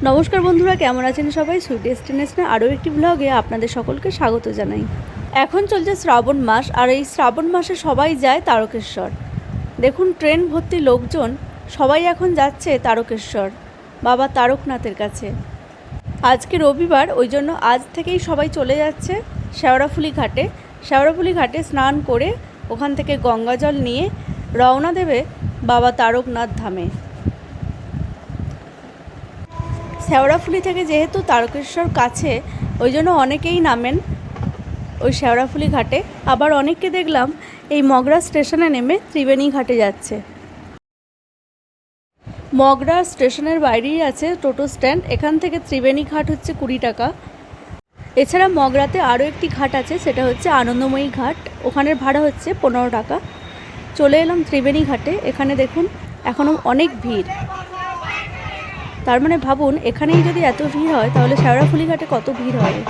নমস্কার বন্ধুরা, কেমন আছেন সবাই? সুইট ডেস্টিনেশনে আরও একটি ব্লগে আপনাদের সকলকে স্বাগত জানাই। এখন চলছে শ্রাবণ মাস, আর এই শ্রাবণ মাসে সবাই যায় তারকেশ্বর। দেখুন ট্রেন ভর্তি লোকজন, সবাই এখন যাচ্ছে তারকেশ্বর বাবা তারকনাথের কাছে। আজকে রবিবার, ওই জন্য আজ থেকেই সবাই চলে যাচ্ছে শেওড়াফুলি ঘাটে। শেওড়াফুলি ঘাটে স্নান করে ওখান থেকে গঙ্গা জল নিয়ে রওনা দেবে বাবা তারকনাথ ধামে। শেওড়াফুলি থেকে যেহেতু তারকেশ্বর কাছে, ওই জন্য অনেকেই নামেন ওই শেওড়াফুলি ঘাটে। আবার অনেককে দেখলাম এই মগরা স্টেশনে নেমে ত্রিবেণী ঘাটে যাচ্ছে। মগরা স্টেশনের বাইরেই আছে টোটো স্ট্যান্ড, এখান থেকে ত্রিবেণী ঘাট হচ্ছে 20 টাকা। এছাড়া মগরাতে আরও একটি ঘাট আছে, সেটা হচ্ছে আনন্দময়ী ঘাট, ওখানের ভাড়া হচ্ছে 15 টাকা। চলে এলাম ত্রিবেণী ঘাটে। এখানে দেখুন এখনও অনেক ভিড়। তার মানে ভাবুন, এখানেই যদি এত ভিড় হয় তাহলে শেওড়াফুলি ঘাটে কত ভিড় হবে।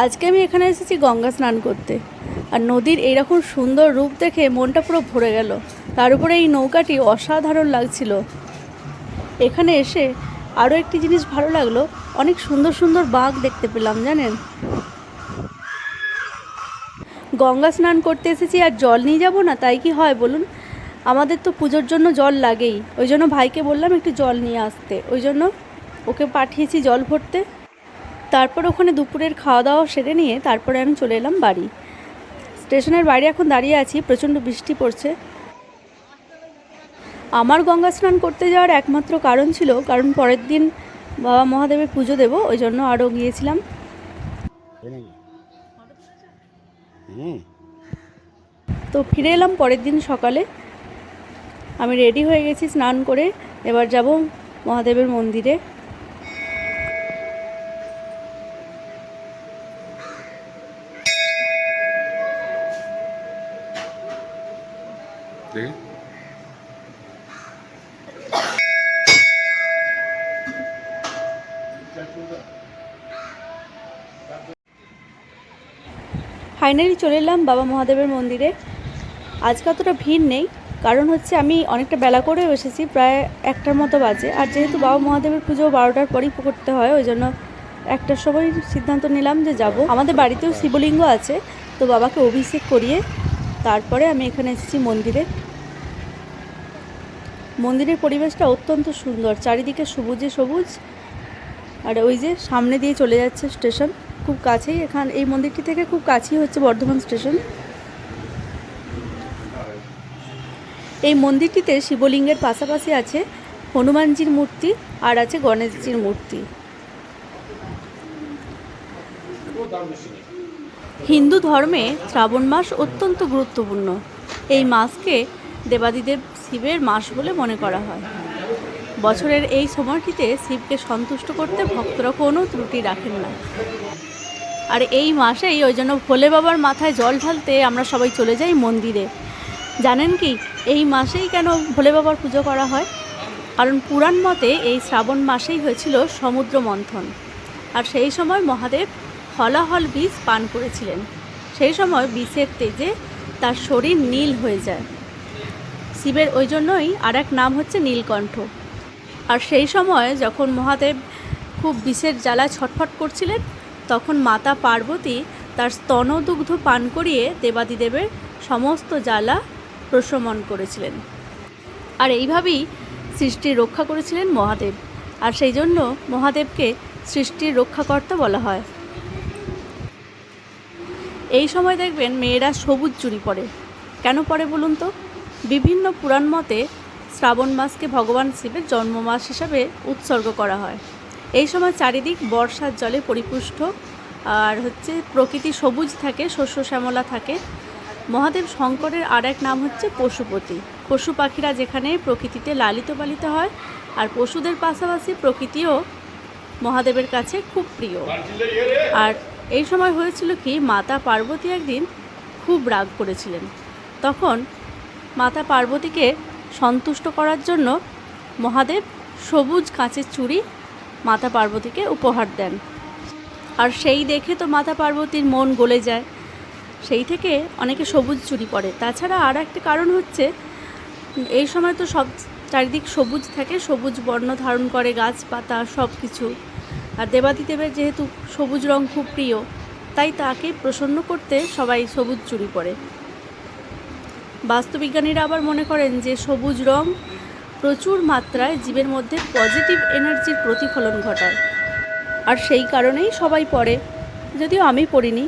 আজকে আমি এখানে এসেছি গঙ্গা স্নান করতে, আর নদীর এইরকম সুন্দর রূপ দেখে মনটা পুরো ভরে গেল। তার উপরে এই নৌকাটি অসাধারণ লাগছিল। এখানে এসে আরও একটি জিনিস ভালো লাগলো, অনেক সুন্দর সুন্দর বাঘ দেখতে পেলাম জানেন। গঙ্গা স্নান করতে এসেছি আর জল নিয়ে যাব না, তাই কি হয় বলুন? আমাদের তো পুজোর জন্য জল লাগেই, ওই জন্য ভাইকে বললাম একটু জল নিয়ে আসতে, ওই জন্য ওকে পাঠিয়েছি জল ভরতে। তারপর ওখানে দুপুরের খাওয়া দাওয়া সেরে নিয়ে তারপরে আমি চলে এলাম বাড়ি। স্টেশনের বাইরে এখন দাঁড়িয়ে আছি, প্রচণ্ড বৃষ্টি পড়ছে। আমার গঙ্গা স্নান করতে যাওয়ার একমাত্র কারণ ছিল, কারণ পরের দিন বাবা মহাদেবের পুজো দেব, ওই জন্য আরও গিয়েছিলাম। তো ফিরে এলাম পরের দিন সকালে। আমি রেডি হয়ে গেছি স্নান করে, এবার যাব মহাদেবের মন্দিরে। ফাইনালি চলে এলাম বাবা মহাদেবের মন্দিরে। আজকে অতটা ভিড় নেই, কারণ হচ্ছে আমি অনেকটা বেলা করেও এসেছি, প্রায় 1টার মতো বাজে। আর যেহেতু বাবা মহাদেবের পুজো 12টার পরই করতে হয়, ওই জন্য 1টার সময় সিদ্ধান্ত নিলাম যে যাব। আমাদের বাড়িতেও শিবলিঙ্গ আছে, তো বাবাকে অভিষেক করিয়ে তারপরে আমি এখানে এসেছি মন্দিরে। মন্দিরের পরিবেশটা অত্যন্ত সুন্দর, চারিদিকে সবুজে সবুজ। আর ওই যে সামনে দিয়ে চলে যাচ্ছে স্টেশন, খুব কাছেই। এই মন্দিরটি থেকে খুব কাছেই হচ্ছে বর্ধমান স্টেশন। এই মন্দিরটিতে শিবলিঙ্গের পাশাপাশি আছে হনুমানজির মূর্তি আর আছে গণেশজির মূর্তি। হিন্দু ধর্মে শ্রাবণ মাস অত্যন্ত গুরুত্বপূর্ণ। এই মাসকে দেবাদিদেব শিবের মাস বলে মনে করা হয়। বছরের এই সময়টিতে শিবকে সন্তুষ্ট করতে ভক্তরা কোনো ত্রুটি রাখেন না। আর এই মাসেই ওই জন্য ভোলে বাবার মাথায় জল ঢালতে আমরা সবাই চলে যাই মন্দিরে। জানেন কি এই মাসেই কেন ভোলে বাবার পুজো করা হয়? কারণ পুরাণ মতে এই শ্রাবণ মাসেই হয়েছিল সমুদ্র মন্থন, আর সেই সময় মহাদেব হলাহল বীজ পান করেছিলেন। সেই সময় বিষের তেজে তার শরীর নীল হয়ে যায়। শিবের ওই জন্যই আর এক নাম হচ্ছে নীলকণ্ঠ। আর সেই সময় যখন মহাদেব খুব বিষের জ্বালায় ছটফট করছিলেন, তখন মাতা পার্বতী তার স্তনদুগ্ধ পান করিয়ে দেবাদিদেবের সমস্ত জ্বালা প্রশমন করেছিলেন। আর এইভাবেই সৃষ্টির রক্ষা করেছিলেন মহাদেব, আর সেই জন্য মহাদেবকে সৃষ্টির রক্ষাকর্তা বলা হয়। এই সময় দেখবেন মেয়েরা সবুজ চুড়ি পরে। কেন পরে বলুন তো? বিভিন্ন পুরাণ মতে শ্রাবণ মাসকে ভগবান শিবের জন্মমাস হিসাবে উৎসর্গ করা হয়। এই সময় চারিদিক বর্ষার জলে পরিপুষ্ট, আর হচ্ছে প্রকৃতি সবুজ থাকে, শস্য শ্যামলা থাকে। মহাদেব শঙ্করের আর এক নাম হচ্ছে পশুপতি। পশু পাখিরা যেখানে প্রকৃতিতে লালিত পালিত হয়, আর পশুদের পাশাপাশি প্রকৃতিও মহাদেবের কাছে খুব প্রিয়। আর এই সময় হয়েছিল কি, মাতা পার্বতী একদিন খুব রাগ করেছিলেন। তখন মাতা পার্বতীকে সন্তুষ্ট করার জন্য মহাদেব সবুজ কাঁচের চুড়ি মাতা পার্বতীকে উপহার দেন। আর সেই দেখে তো মাতা পার্বতীর মন গলে যায়, সেই থেকে অনেকে সবুজ চুড়ি পরে। তাছাড়া আর একটা কারণ হচ্ছে, এই সময় তো সব চারিদিক সবুজ থাকে, সবুজ বর্ণ ধারণ করে গাছপাতা সব কিছু। আর দেবাদিদেবের যেহেতু সবুজ রং খুব প্রিয়, তাই তাকে প্রসন্ন করতে সবাই সবুজ চুড়ি পরে। বাস্তুবিজ্ঞানীরা আবার মনে করেন যে সবুজ রং প্রচুর মাত্রায় জীবের মধ্যে পজিটিভ এনার্জির প্রতিফলন ঘটায়, আর সেই কারণেই সবাই পরে, যদিও আমি পড়িনি।